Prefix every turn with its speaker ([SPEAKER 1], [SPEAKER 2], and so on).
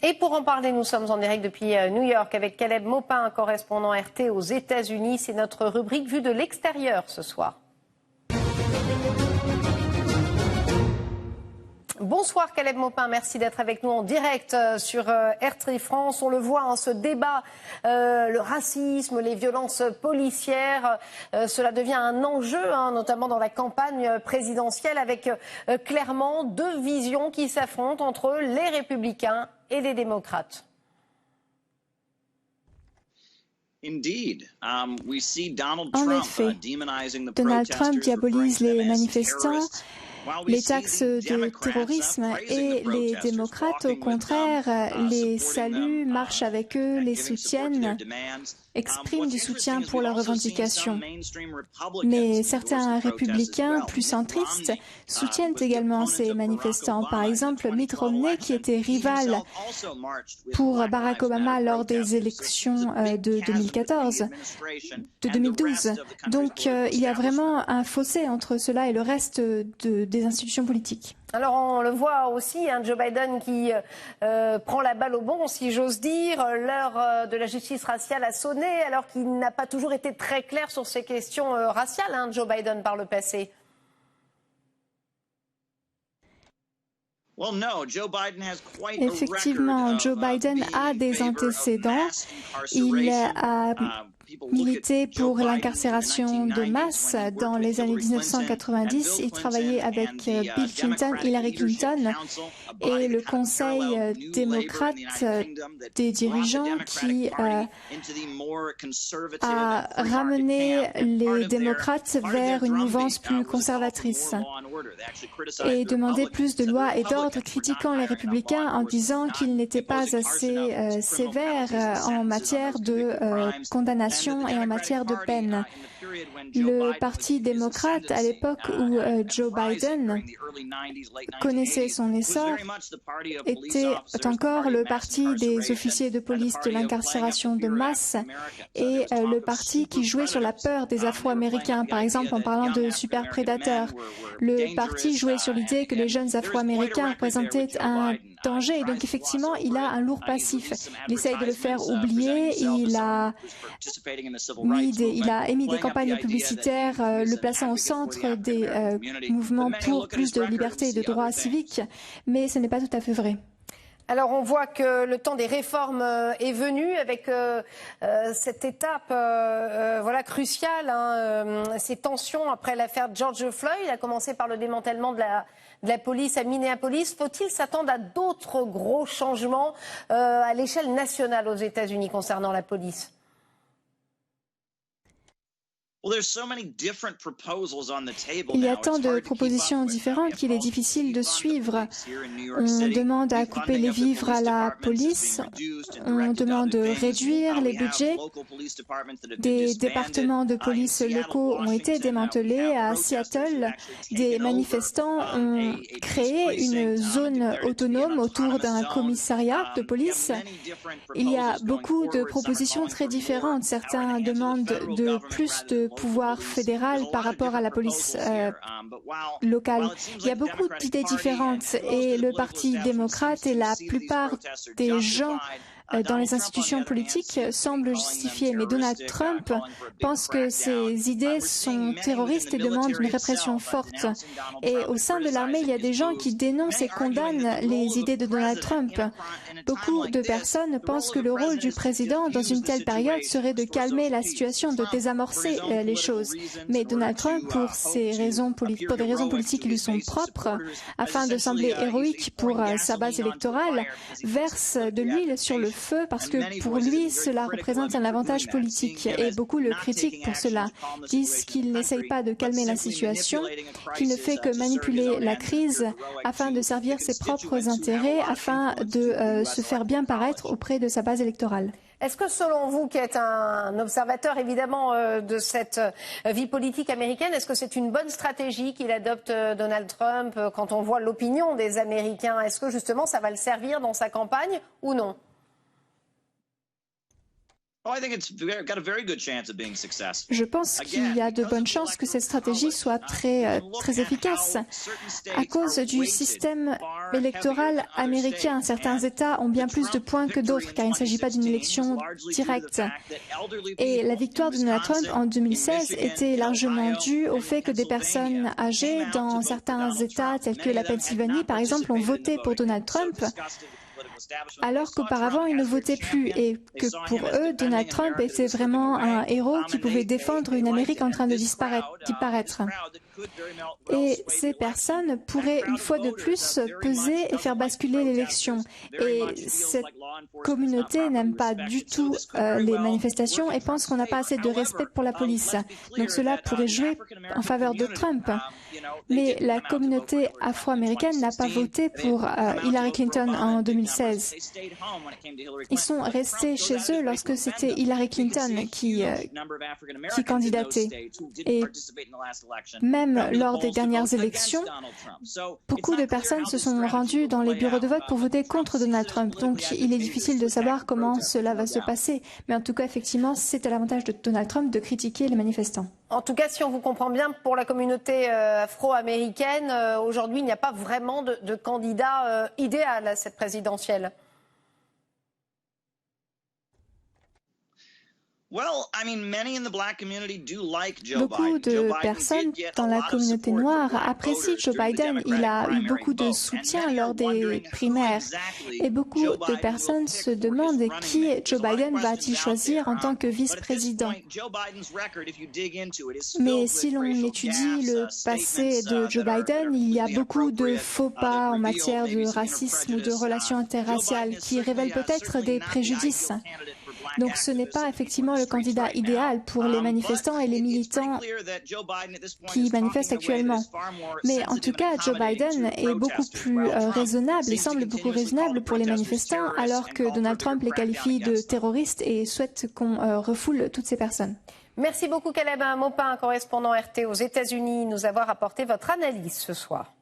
[SPEAKER 1] Et pour en parler, nous sommes en direct depuis New York avec Caleb Maupin, correspondant RT aux États-Unis. C'est notre rubrique vue de l'extérieur ce soir. Bonsoir Caleb Maupin, merci d'être avec nous en direct sur RT France. On le voit, ce débat, le racisme, les violences policières, cela devient un enjeu, notamment dans la campagne présidentielle, avec clairement deux visions qui s'affrontent entre les républicains et les démocrates.
[SPEAKER 2] En effet, Donald Trump diabolise les manifestants, les taxes de terrorisme, et les démocrates, au contraire, les saluent, marchent avec eux, les soutiennent, expriment du soutien pour leurs revendications. Mais certains républicains plus centristes soutiennent également ces manifestants. Par exemple, Mitt Romney, qui était rival pour Barack Obama lors des élections de 2012. Donc il y a vraiment un fossé entre cela et le reste des institutions politiques.
[SPEAKER 1] Alors on le voit aussi, Joe Biden qui prend la balle au bond, si j'ose dire. L'heure de la justice raciale a sonné, alors qu'il n'a pas toujours été très clair sur ces questions raciales, Joe Biden, par le passé.
[SPEAKER 2] Effectivement, Joe Biden a des antécédents. Il a milité pour l'incarcération de masse dans les années 1990. Il travaillait avec Bill Clinton, Hillary Clinton et le Conseil démocrate des dirigeants qui a ramené les démocrates vers une mouvance plus conservatrice et demandé plus de lois et d'ordre, critiquant les républicains en disant qu'ils n'étaient pas assez sévères en matière de condamnation et en matière de peine. Le Parti démocrate, à l'époque où Joe Biden connaissait son essor, était encore le parti des officiers de police de l'incarcération de masse et le parti qui jouait sur la peur des Afro-Américains, par exemple en parlant de superprédateurs. Le parti jouait sur l'idée que les jeunes Afro-Américains représentaient un danger. Et donc effectivement, il a un lourd passif. Il essaye de le faire oublier. Il a émis des campagnes publicitaires le plaçant au centre des mouvements pour plus de liberté et de droits civiques, mais ce n'est pas tout à fait vrai.
[SPEAKER 1] Alors on voit que le temps des réformes est venu avec cette étape cruciale, ces tensions après l'affaire George Floyd, a commencé par le démantèlement de la police à Minneapolis. Faut-il s'attendre à d'autres gros changements à l'échelle nationale aux États-Unis concernant la police ?
[SPEAKER 2] Il y a tant de propositions différentes qu'il est difficile de suivre. On demande à couper les vivres à la police, on demande de réduire les budgets. Des départements de police locaux ont été démantelés. À Seattle, des manifestants ont créé une zone autonome autour d'un commissariat de police. Il y a beaucoup de propositions très différentes. Certains demandent de plus de pouvoir fédéral par rapport à la police locale. Il y a beaucoup d'idées différentes et le Parti démocrate et la plupart des gens dans les institutions politiques semblent justifiées. Mais Donald Trump pense que ces idées sont terroristes et demande une répression forte. Et au sein de l'armée, il y a des gens qui dénoncent et condamnent les idées de Donald Trump. Beaucoup de personnes pensent que le rôle du président dans une telle période serait de calmer la situation, de désamorcer les choses. Mais Donald Trump, pour des raisons politiques qui lui sont propres, afin de sembler héroïque pour sa base électorale, verse de l'huile sur le feu parce que pour lui, cela représente un avantage politique. Et beaucoup le critiquent pour cela, disent qu'il n'essaye pas de calmer la situation, qu'il ne fait que manipuler la crise afin de servir ses propres intérêts, afin de se faire bien paraître auprès de sa base électorale.
[SPEAKER 1] Est-ce que selon vous, qui êtes un observateur évidemment de cette vie politique américaine, est-ce que c'est une bonne stratégie qu'il adopte Donald Trump quand on voit l'opinion des Américains? Est-ce que justement ça va le servir dans sa campagne ou non?
[SPEAKER 2] Je pense qu'il y a de bonnes chances que cette stratégie soit très efficace. À cause du système électoral américain, certains États ont bien plus de points que d'autres, car il ne s'agit pas d'une élection directe. Et la victoire de Donald Trump en 2016 était largement due au fait que des personnes âgées dans certains États, tels que la Pennsylvanie, par exemple, ont voté pour Donald Trump, alors qu'auparavant, ils ne votaient plus et que pour eux, Donald Trump était vraiment un héros qui pouvait défendre une Amérique en train de disparaître. Et ces personnes pourraient une fois de plus peser et faire basculer l'élection. Et cette communauté n'aime pas du tout les manifestations et pense qu'on n'a pas assez de respect pour la police. Donc cela pourrait jouer en faveur de Trump. Mais la communauté afro-américaine n'a pas voté pour Hillary Clinton en 2016. Ils sont restés chez eux lorsque c'était Hillary Clinton qui candidatait. Et même lors des dernières élections, beaucoup de personnes se sont rendues dans les bureaux de vote pour voter contre Donald Trump. Donc il est difficile de savoir comment cela va se passer. Mais en tout cas, effectivement, c'est à l'avantage de Donald Trump de critiquer les manifestants.
[SPEAKER 1] En tout cas, si on vous comprend bien, pour la communauté afro-américaine, aujourd'hui, il n'y a pas vraiment de candidat idéal à cette présidentielle.
[SPEAKER 2] Beaucoup de personnes dans la communauté noire apprécient Joe Biden. Il a eu beaucoup de soutien lors des primaires. Et beaucoup de personnes se demandent qui Joe Biden va-t-il choisir en tant que vice-président. Mais si l'on étudie le passé de Joe Biden, il y a beaucoup de faux pas en matière de racisme ou de relations interraciales qui révèlent peut-être des préjudices. Donc ce n'est pas effectivement le candidat idéal pour les manifestants et les militants qui manifestent actuellement. Mais en tout cas, Joe Biden est beaucoup plus raisonnable et semble beaucoup raisonnable pour les manifestants, alors que Donald Trump les qualifie de terroristes et souhaite qu'on refoule toutes ces personnes.
[SPEAKER 1] Merci beaucoup Caleb Maupin, correspondant RT aux États-Unis, nous avoir apporté votre analyse ce soir.